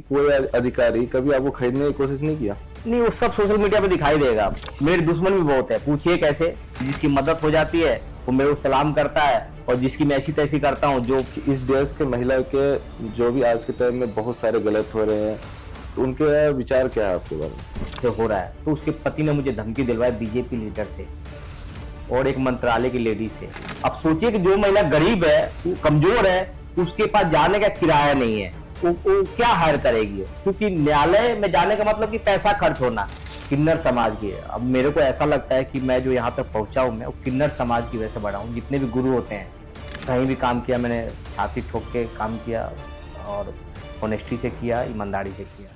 कोई अधिकारी कभी आपको खरीदने की कोशिश नहीं किया? नहीं, वो सब सोशल मीडिया पे दिखाई देगा। मेरे दुश्मन भी बहुत है, पूछिए कैसे। जिसकी मदद हो जाती है वो मेरे को सलाम करता है, और जिसकी मैं ऐसी तैसी करता हूँ जो कि इस देश के महिला के जो भी आज के टाइम में बहुत सारे गलत हो रहे हैं, तो उनके विचार क्या है आपके बारे में? जो हो रहा है, तो उसके पति ने मुझे धमकी दिलवाई बीजेपी लीडर से और एक मंत्रालय की लेडी से। अब सोचिए कि जो महिला गरीब है, वो कमजोर है, उसके पास जाने का किराया नहीं है, वो क्या हायर करेगी? क्योंकि न्यायालय में जाने का मतलब कि पैसा खर्च होना। किन्नर समाज की है। अब मेरे को ऐसा लगता है कि मैं जो यहाँ तक पहुंचा हूँ, मैं वो किन्नर समाज की वजह से बढ़ा हूँ। जितने भी गुरु होते हैं, कहीं भी काम किया मैंने छाती ठोक के काम किया, और ऑनेस्टी से किया, ईमानदारी से किया।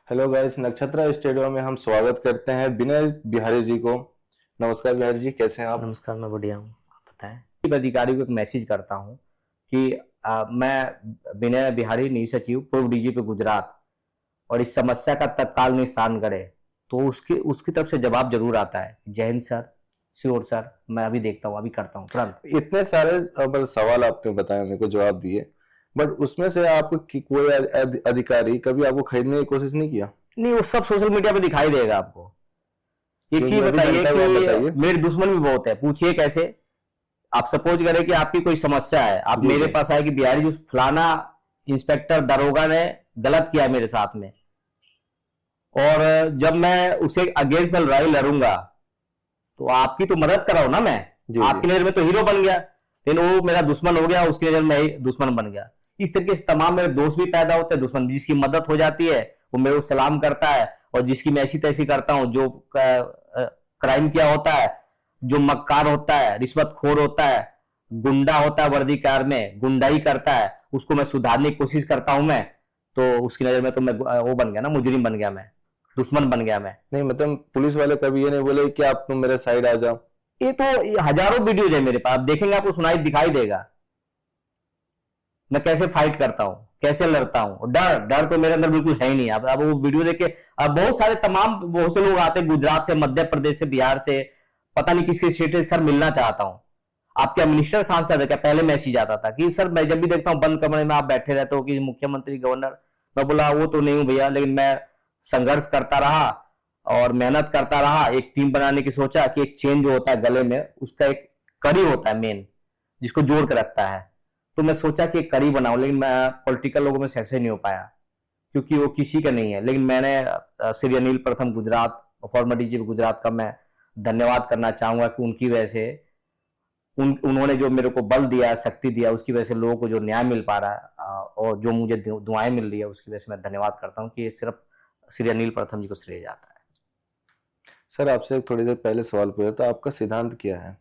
हेलो गाइस, नक्षत्रा स्टूडियो में हम स्वागत करते हैं विनय बिहारी जी को। नमस्कार बिहारी जी, कैसे हैं आप? नमस्कार, मैं बढ़िया हूँ, आप बताएं। अधिकारी को एक मैसेज करता हूँ कि मैं विनय बिहारी नी सचिव पूर्व डीजीपी गुजरात, और इस समस्या का तत्काल निस्तारण करे। तो उसकी तरफ से जवाब जरूर आता है, जय हिंद सर, श्योर सर, मैं अभी देखता हूँ, अभी करता हूँ तुरंत। इतने सारे सवाल आपने बताया, मेरे को जवाब दिए, बट उसमें से आपको कोई अधिकारी कभी आपको खरीदने की कोशिश नहीं किया? नहीं, वो सब सोशल मीडिया पे दिखाई देगा आपको। एक चीज क्योंकि बताइए जनता को बताइए। कि मेरे दुश्मन भी बहुत है, पूछिए कैसे। आप सपोज करें कि आपकी कोई समस्या है, आप जी, मेरे जी। पास आए कि बिहारी जी फलाना इंस्पेक्टर दरोगा ने गलत किया मेरे साथ में, और जब मैं उसे अगेंस्ट में लड़ाई लड़ूंगा तो आपकी तो मदद कराओ ना मैं। जी, आपकी जी। नजर में तो हीरो बन गया, लेकिन वो मेरा दुश्मन हो गया, उसकी नजर में ही दुश्मन बन गया। इस तरीके से तमाम मेरे दोस्त भी पैदा होते हैं, दुश्मन। जिसकी मदद हो जाती है वो मेरे को सलाम करता है, और जिसकी मैं ऐसी तैसी करता हूं, जो क्राइम किया होता है, जो मक्कार होता है, रिश्वतखोर होता है, गुंडा होता है, वर्दी कार में गुंडाई करता है, उसको मैं सुधारने की कोशिश करता हूं मैं। तो उसकी नजर में तो मैं वो बन गया ना, मुजरिम बन गया मैं, दुश्मन बन गया मैं। नहीं, मतलब पुलिस वाले कभी ये नहीं बोले कि आप तुम मेरे साइड आ जाओ? ये तो हजारों वीडियोज है मेरे पास, आप देखेंगे आपको सुनाई दिखाई देगा मैं कैसे फाइट करता हूं, कैसे लड़ता हूं। डर डर तो मेरे अंदर बिल्कुल है ही नहीं। अब वो वीडियो देख के अब बहुत सारे बहुत से लोग आते हैं गुजरात से, मध्य प्रदेश से, बिहार से, पता नहीं किसके स्टेट से। सर मिलना चाहता हूं, आप क्या मिनिस्टर सांसद है क्या? पहले मैसेज आता था कि सर, मैं जब भी देखता हूं बंद कमरे में आप बैठे रहते हो कि मुख्यमंत्री गवर्नर। मैं बोला वो तो नहीं हूं भैया, लेकिन मैं संघर्ष करता रहा और मेहनत करता रहा। एक टीम बनाने की सोचा कि एक चेन जो होता है गले में, उसका एक कड़ी होता है मेन, जिसको जोड़ के रखता है। तो मैं सोचा कि एक कड़ी बनाऊं, लेकिन मैं पॉलिटिकल लोगों में सक्सेस नहीं हो पाया, क्योंकि वो किसी का नहीं है। लेकिन मैंने श्री अनिल प्रथम गुजरात, फॉर्मर डीजीपी गुजरात का मैं धन्यवाद करना चाहूंगा कि उनकी वजह से, उन्होंने जो मेरे को बल दिया, शक्ति दिया, उसकी वजह से लोगों को जो न्याय मिल पा रहा है, और जो मुझे दुआएं मिल रही है, उसकी वजह से मैं धन्यवाद करता हूं कि ये सिर्फ श्री अनिल प्रथम जी को श्रेय जाता है। सर, आपसे थोड़ी देर पहले सवाल पूछा था, आपका सिद्धांत क्या है?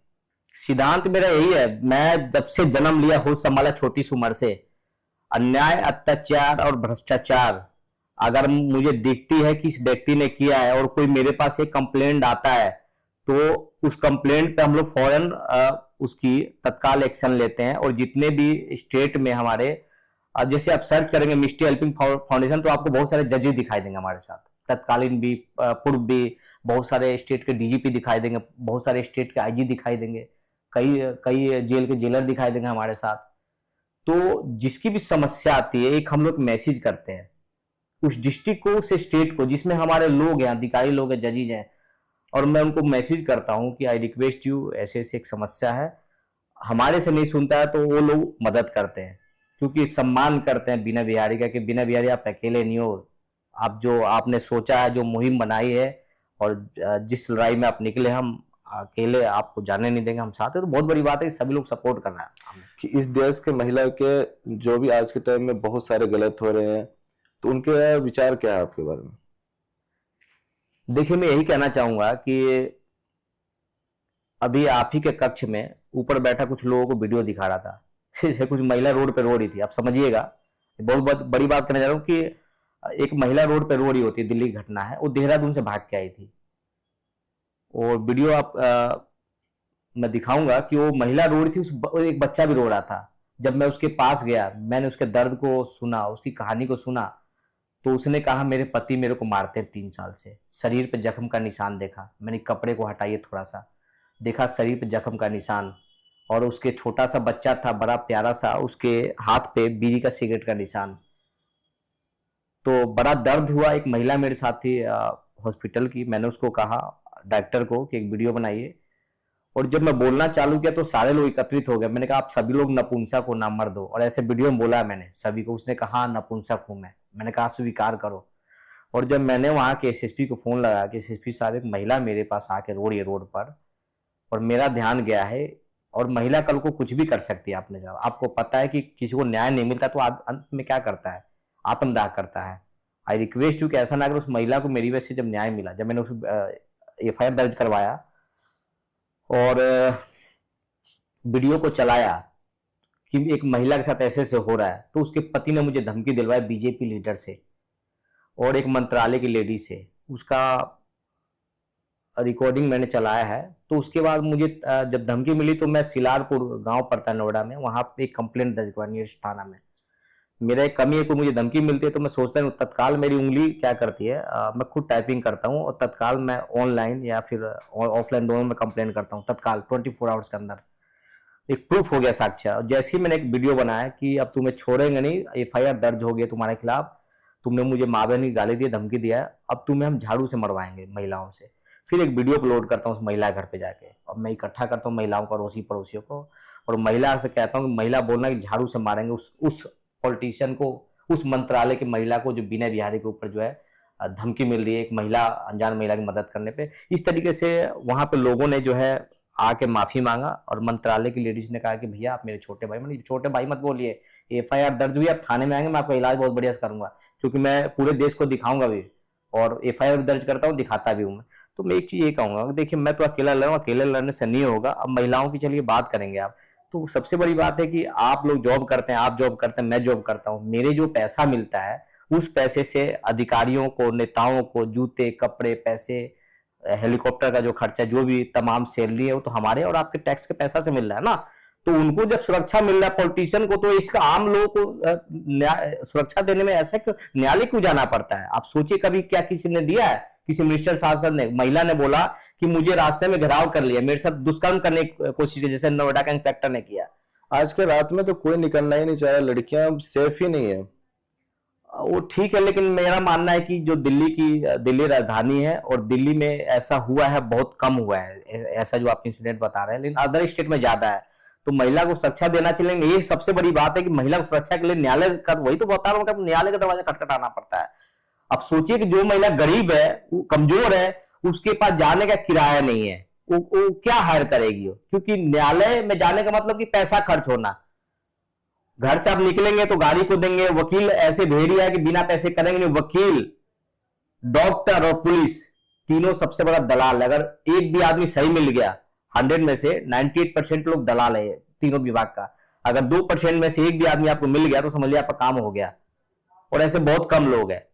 सिद्धांत मेरा यही है, मैं जब से जन्म लिया, होश संभाला छोटी सी उम्र से, अन्याय, अत्याचार और भ्रष्टाचार अगर मुझे दिखती है कि इस व्यक्ति ने किया है, और कोई मेरे पास एक कंप्लेंट आता है, तो उस कंप्लेंट पे हम लोग फौरन उसकी तत्काल एक्शन लेते हैं। और जितने भी स्टेट में हमारे, जैसे आप सर्च करेंगे मिस्ट्री हेल्पिंग फाउंडेशन, तो आपको बहुत सारे जजेस दिखाई देंगे हमारे साथ, तत्कालीन भी, पूर्व भी। बहुत सारे स्टेट के डीजीपी दिखाई देंगे, बहुत सारे स्टेट के आईजी दिखाई देंगे, कई कई जेल के जेलर दिखाई देंगे हमारे साथ। तो जिसकी भी समस्या आती है, एक हम लोग मैसेज करते हैं उस डिस्ट्रिक्ट को, उस स्टेट को, जिसमें हमारे लोग हैं, अधिकारी लोग हैं, जजेज हैं, और मैं उनको मैसेज करता हूं कि आई रिक्वेस्ट यू, ऐसे ऐसे एक समस्या है। हमारे से नहीं सुनता है तो वो लोग मदद करते हैं, क्योंकि सम्मान करते हैं बिना बिहारी का, कि बिना बिहारी आप अकेले नहीं हो। आप जो आपने सोचा है, जो मुहिम बनाई है, और जिस लड़ाई में आप निकले, हम अकेले आपको जाने नहीं देंगे, हम साथ हैं। तो बहुत बड़ी बात है कि सभी लोग सपोर्ट कर रहे हैं कि इस देश के महिला के जो भी आज के टाइम में बहुत सारे गलत हो रहे हैं, तो उनके विचार क्या है आपके बारे में? देखिए, मैं यही कहना चाहूंगा कि अभी आप ही के कक्ष में ऊपर बैठा कुछ लोगों को वीडियो दिखा रहा था, जैसे कुछ महिला रोड पे रो रही थी। आप समझिएगा, बहुत बड़ी बात करने जा रहा हूँ कि एक महिला रोड पे रो रही होती है, दिल्ली की घटना है, वो देहरादून से भाग के आई थी। और वीडियो मैं दिखाऊंगा कि वो महिला रो रही थी, एक बच्चा भी रो रहा था। जब मैं उसके पास गया, मैंने उसके दर्द को सुना, उसकी कहानी को सुना, तो उसने कहा मेरे पति मेरे को मारते 3 साल से। शरीर पे जख्म का निशान देखा, मैंने कपड़े को हटाइए थोड़ा सा, देखा शरीर पे जख्म का निशान, और उसके छोटा सा बच्चा था, बड़ा प्यारा सा, उसके हाथ पे बीड़ी का सिगरेट का निशान। तो बड़ा दर्द हुआ। एक महिला मेरे साथ थी हॉस्पिटल की, मैंने उसको कहा डॉक्टर को कि एक वीडियो बनाइए, और जब मैं बोलना चालू किया तो सारे लोग एकत्रित हो गए। मैंने कहा आप सभी लोग नपुंसक हो, ना मर्द हो, और ऐसे वीडियो में बोला मैंने सभी को। उसने कहा नपुंसक हूं मैंने कहा स्वीकार करो। और जब मैंने वहां के एसएसपी को फोन लगाया कि एसएसपी साहब एक महिला मेरे पास आके रो रही है रोड पर, और मेरा ध्यान गया है, और महिला कल को कुछ भी कर सकती है। आपने जब आपको पता है कि किसी को न्याय नहीं मिलता तो अंत में क्या करता है, आत्मदाह करता है। आई रिक्वेस्ट यू कि ऐसा ना अगर उस महिला को मेरी वजह से जब न्याय मिला, जब मैंने उस एफआईआर दर्ज करवाया और वीडियो को चलाया कि एक महिला के साथ ऐसे हो रहा है, तो उसके पति ने मुझे धमकी दिलवाई बीजेपी लीडर से और एक मंत्रालय की लेडी से। उसका रिकॉर्डिंग मैंने चलाया है। तो उसके बाद मुझे जब धमकी मिली तो मैं सिलारपुर गांव पड़ता है नोएडा में, वहां पे एक कंप्लेंट दर्ज करवाई नियरेस्ट थाना में। मेरा एक कमी है कि मुझे धमकी मिलती है तो मैं सोचता हूँ तत्काल मेरी उंगली क्या करती है, मैं खुद टाइपिंग करता हूँ और तत्काल मैं ऑनलाइन या फिर ऑफलाइन दोनों में कंप्लेंट करता हूँ तत्काल 24 आवर्स के अंदर। एक प्रूफ हो गया साक्ष्य। और जैसे ही मैंने एक वीडियो बनाया कि अब तुम्हें छोड़ेंगे नहीं, एफआईआर दर्ज हो गई तुम्हारे खिलाफ, तुमने मुझे माँ बहन की गाली दी, धमकी दिया, अब तुम्हें हम झाड़ू से मरवाएंगे महिलाओं से। फिर एक वीडियो अपलोड करता हूँ उस महिला घर पे जाके, और मैं इकट्ठा करता हूँ महिलाओं को, अड़ोसी पड़ोसियों को, और महिला से कहता हूँ कि महिला बोलना कि झाड़ू से मारेंगे उस पॉलिटिशियन को, उस मंत्रालय की महिला को जो विनय बिहारी के ऊपर जो है धमकी मिल रही है एक महिला, अनजान महिला की मदद करने पे। इस तरीके से वहां पे लोगों ने जो है आके माफी मांगा, और मंत्रालय की लेडीज ने कहा कि भैया आप मेरे छोटे भाई, मैंने छोटे भाई मत बोलिए, एफआईआर दर्ज हुई, आप थाने में आएंगे, मैं आपका इलाज बहुत बढ़िया से करूंगा, क्योंकि मैं पूरे देश को दिखाऊंगा भी, और एफआईआर दर्ज करता हूँ, दिखाता भी हूँ मैं। तो मैं एक चीज ये कहूंगा, देखिए मैं तो अकेला लड़ रहा हूँ, अकेले लड़ने से नहीं होगा। अब महिलाओं की चलिए बात करेंगे आप, तो सबसे बड़ी बात है कि आप लोग जॉब करते हैं, आप जॉब करते हैं, मैं जॉब करता हूँ, मेरे जो पैसा मिलता है उस पैसे से अधिकारियों को, नेताओं को जूते, कपड़े, पैसे, हेलीकॉप्टर का जो खर्चा, जो भी तमाम सैलरी है, वो तो हमारे और आपके टैक्स के पैसा से मिल रहा है ना। तो उनको जब सुरक्षा मिल रहा है, पॉलिटिशियन को तो एक आम लोगों को सुरक्षा देने में ऐसा क्यों न्यायालय क्यों जाना पड़ता है? आप सोचिए कभी क्या किसी ने दिया है, किसी मिनिस्टर सांसद ने, महिला ने बोला कि मुझे रास्ते में घेराव कर लिया, मेरे साथ दुष्कर्म करने की कोशिश की, जैसे नोएडा का इंस्पेक्टर ने किया। आज के रात में तो कोई निकलना ही नहीं चाह रहा, लड़कियां सेफ ही नहीं है। वो ठीक है, लेकिन मेरा मानना है कि जो दिल्ली राजधानी है, और दिल्ली में ऐसा हुआ है, बहुत कम हुआ है ऐसा जो आप इंसिडेंट बता रहे हैं, लेकिन अदर स्टेट में ज्यादा है। तो महिला को सुरक्षा देना चाहिए। ये सबसे बड़ी बात है कि महिला को सुरक्षा के लिए न्यायालय का, वही तो बता रहा हूँ, न्यायालय का दरवाजा खटखटाना पड़ता है। अब सोचिए कि जो महिला गरीब है, कमजोर है, उसके पास जाने का किराया नहीं है, वो क्या हायर करेगी? क्योंकि न्यायालय में जाने का मतलब कि पैसा खर्च होना। घर से आप निकलेंगे तो गाड़ी को देंगे, वकील ऐसे भेड़िया है कि बिना पैसे करेंगे नहीं। वकील, डॉक्टर और पुलिस तीनों सबसे बड़ा दलाल। अगर एक भी आदमी सही मिल गया, 100 में से 98% लोग दलाल है तीनों विभाग का। अगर 2% में से एक भी आदमी आपको मिल गया तो समझ लिया आपका काम हो गया, और ऐसे बहुत कम लोग हैं।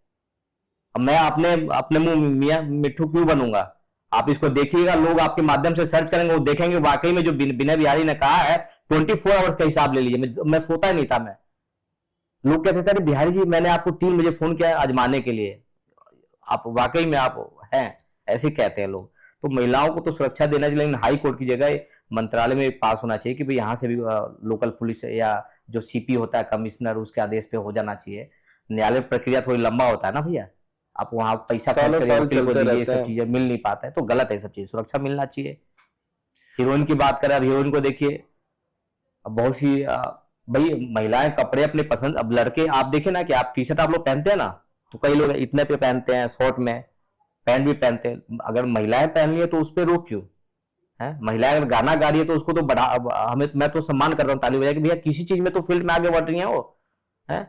अब मैं अपने मुंह मियां मिट्ठू क्यों बनूंगा? आप इसको देखिएगा, लोग आपके माध्यम से सर्च करेंगे, वो देखेंगे वाकई में जो विनय बिहारी ने कहा है 24 आवर्स का हिसाब ले लीजिए। मैं सोता ही नहीं था। मैं लोग कहते थे बिहारी जी मैंने आपको 3 बजे फोन किया आजमाने के लिए, आप वाकई में आप हैं, ऐसे कहते हैं लोग। तो महिलाओं को तो सुरक्षा देना चाहिए, लेकिन हाई कोर्ट की जगह मंत्रालय में पास होना चाहिए कि भाई यहाँ से भी लोकल पुलिस या जो सीपी होता है, कमिश्नर, उसके आदेश पे हो जाना चाहिए। न्यायालय प्रक्रिया थोड़ी लंबा होता है ना भैया, आप वहां पैसा सालों साल चलते रहते ये सब हैं। चीजें मिल नहीं पाता है, तो गलत है। सब चीज सुरक्षा मिलना चाहिए। हीरोइन की बात करें, अब हीरोइन को देखिए, अब बहुत सी भाई महिलाएं कपड़े अपने पसंद, अब लड़के आप देखें ना कि आप टी शर्ट आप लोग पहनते हैं ना, तो कई लोग इतने पे पहनते हैं, शॉर्ट में, पैंट भी पहनते हैं। अगर महिलाएं पहन रही है तो उस पर रोक क्यों है? महिलाएं अगर गाना गा रही है तो उसको तो बढ़ा, हमें, मैं तो सम्मान कर रहा हूँ, ताली बजा के, भैया किसी चीज में तो फील्ड में आगे बढ़ रही है वो, है।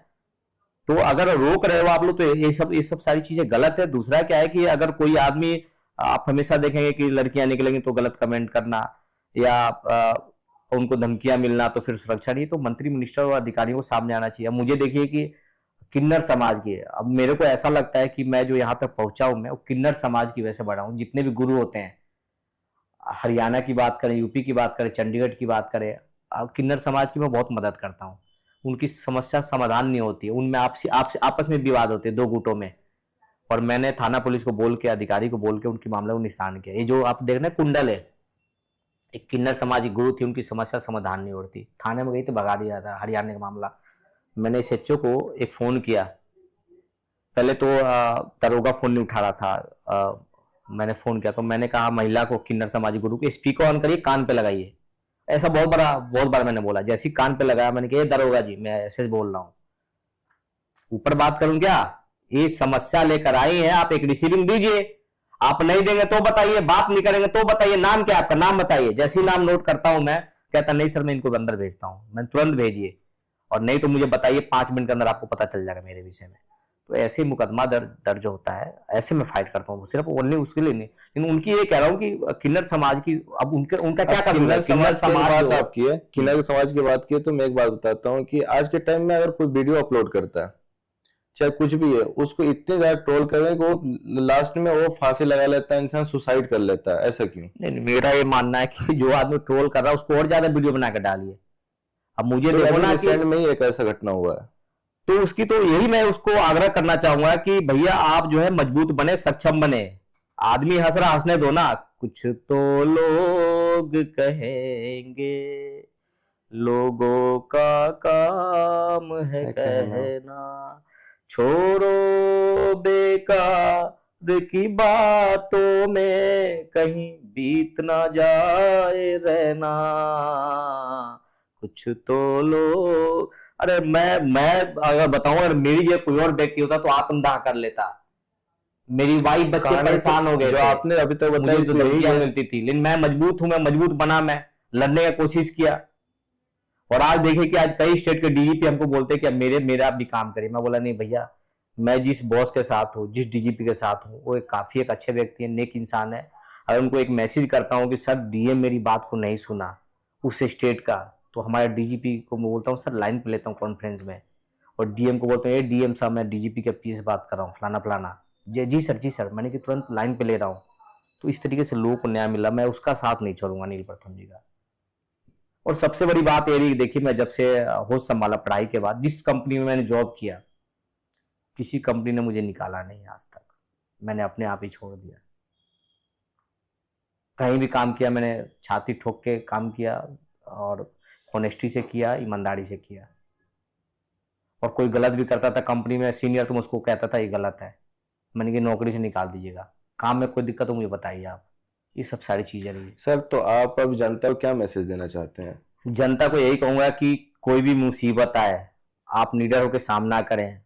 तो अगर रोक रहे हो आप लोग तो ये सब सारी चीजें गलत है। दूसरा क्या है कि अगर कोई आदमी, आप हमेशा देखेंगे कि लड़कियां निकलेंगी तो गलत कमेंट करना या उनको धमकियां मिलना, तो फिर सुरक्षा नहीं। तो मंत्री, मिनिस्टर और अधिकारियों को सामने आना चाहिए। अब मुझे देखिए कि किन्नर समाज की, अब मेरे को ऐसा लगता है कि मैं जो यहाँ तक पहुंचा हूं, मैं वो किन्नर समाज की वजह से बढ़ा हूं। जितने भी गुरु होते हैं, हरियाणा की बात करें, यूपी की बात करें, चंडीगढ़ की बात करें, किन्नर समाज की मैं बहुत मदद करता हूँ। उनकी समस्या समाधान नहीं होती है, उनमें आपस में विवाद होते हैं 2 गुटों में, और मैंने थाना पुलिस को बोल के, अधिकारी को बोल के उनके मामले को निशान किया। ये जो आप देख रहे हैं कुंडल है, एक किन्नर समाज की गुरु थी, उनकी समस्या समाधान नहीं होती, थाने में गई तो भगा दिया था, हरियाणा का मामला। मैंने एसएचओ को एक फोन किया, पहले तो दरोगा फोन नहीं उठा रहा था। मैंने फोन किया तो मैंने कहा महिला को, किन्नर समाजी गुरु के स्पीकर ऑन करिए, कान पे लगाइए। ऐसा बहुत बार मैंने बोला। जैसे ही कान पे लगाया मैंने कहा, दरोगा जी मैं ऐसे बोल रहा हूँ, ऊपर बात करूं क्या? ये समस्या लेकर आई है, आप एक रिसीविंग दीजिए। आप नहीं देंगे तो बताइए, बात नहीं करेंगे तो बताइए, नाम क्या आपका, नाम बताइए। जैसे ही नाम नोट करता हूं मैं, कहता नहीं सर मैं इनको अंदर भेजता हूं। मैं तुरंत भेजिए, और नहीं तो मुझे बताइए, 5 मिनट के अंदर आपको पता चल जाएगा मेरे विषय में। तो ऐसे ही मुकदमा दर्ज होता है, ऐसे में फाइट करता हूँ, सिर्फ ओनली उसके लिए नहीं। लेकिन उनकी ये कह रहा हूँ कि किन्नर समाज की, अब उनका क्या कसूर है? किन्नर किन्नर समाज की बात जो आपकी है, किन्नर समाज की बात की है, तो मैं एक बात बताता हूँ कि आज के टाइम में अगर कोई वीडियो अपलोड करता है, चाहे कुछ भी है, उसको इतने ज्यादा ट्रोल कर रहे हैं कि वो लास्ट में वो फांसी लगा लेता है, इंसान सुसाइड कर लेता है। ऐसा क्यों? नहीं, मेरा ये मानना है कि जो आदमी ट्रोल कर रहा है उसको और ज्यादा वीडियो बना के डालिए। अब मुझे तो देखो अभी ना कि रिसेंट में ही एक ऐसा घटना हुआ है, तो उसकी तो यही मैं उसको आग्रह करना चाहूंगा कि भैया आप जो है मजबूत बने, सक्षम बने। आदमी हंस रहा, हंसने दो ना। कुछ तो लोग कहेंगे, लोगों का काम है कहना, छोड़ो बेकार की बातों में कहीं बीत ना जाए रहना। कुछ तो लोग, अरे मैं अगर बताऊं, अगर मेरी जगह कोई और व्यक्ति होता तो आत्मदाह कर लेता। मेरी वाइफ बच्चे कहानी परेशान हो गए जो थे, आपने अभी तक मुझे बताई तो तो यही धमकियां है। मिलती थी, लेकिन मैं मजबूत हूं, मैं मजबूत बना, मैं लड़ने का कोशिश किया। और आज देखिए कि आज कई स्टेट के डीजीपी हमको बोलते हैं कि अब मेरा भी काम करिए। मैं बोला नहीं भैया, मैं जिस बॉस के साथ हूँ, जिस डीजीपी के साथ हूँ, वो काफी एक अच्छे व्यक्ति है, नेक इंसान है। अगर उनको एक मैसेज करता हूँ कि सर डीएम मेरी बात को नहीं सुना उस स्टेट का, तो हमारे डीजीपी को मैं बोलता हूँ सर लाइन पे लेता हूँ कॉन्फ्रेंस में, और डीएम को बोलता हूँ, ये डीएम साहब मैं डीजीपी के पीछे से बात कर रहा हूँ, फलाना फलाना। जी सर, मैंने कि तुरंत लाइन पे ले रहा हूँ। तो इस तरीके से लोगों को न्याय मिला, मैं उसका साथ नहीं छोड़ूंगा नील प्रथम जी का। और सबसे बड़ी बात ये रही, देखिए मैं जब से होश संभाला पढ़ाई के बाद, जिस कंपनी में मैंने जॉब किया, किसी कंपनी ने मुझे निकाला नहीं आज तक। मैंने अपने आप ही छोड़ दिया। कहीं भी काम किया मैंने छाती ठोक के काम किया, और ऑनेस्टी से किया, ईमानदारी से किया। और कोई गलत भी करता था कंपनी में सीनियर, तो मैं उसको कहता था ये गलत है, मैंने कि नौकरी से निकाल दीजिएगा, काम में कोई दिक्कत हो मुझे बताइए आप। ये सब सारी चीजें रही। सर तो आप अब जनता को क्या मैसेज देना चाहते हैं? जनता को यही कहूंगा कि कोई भी मुसीबत आए, आप निडर होकर सामना करें,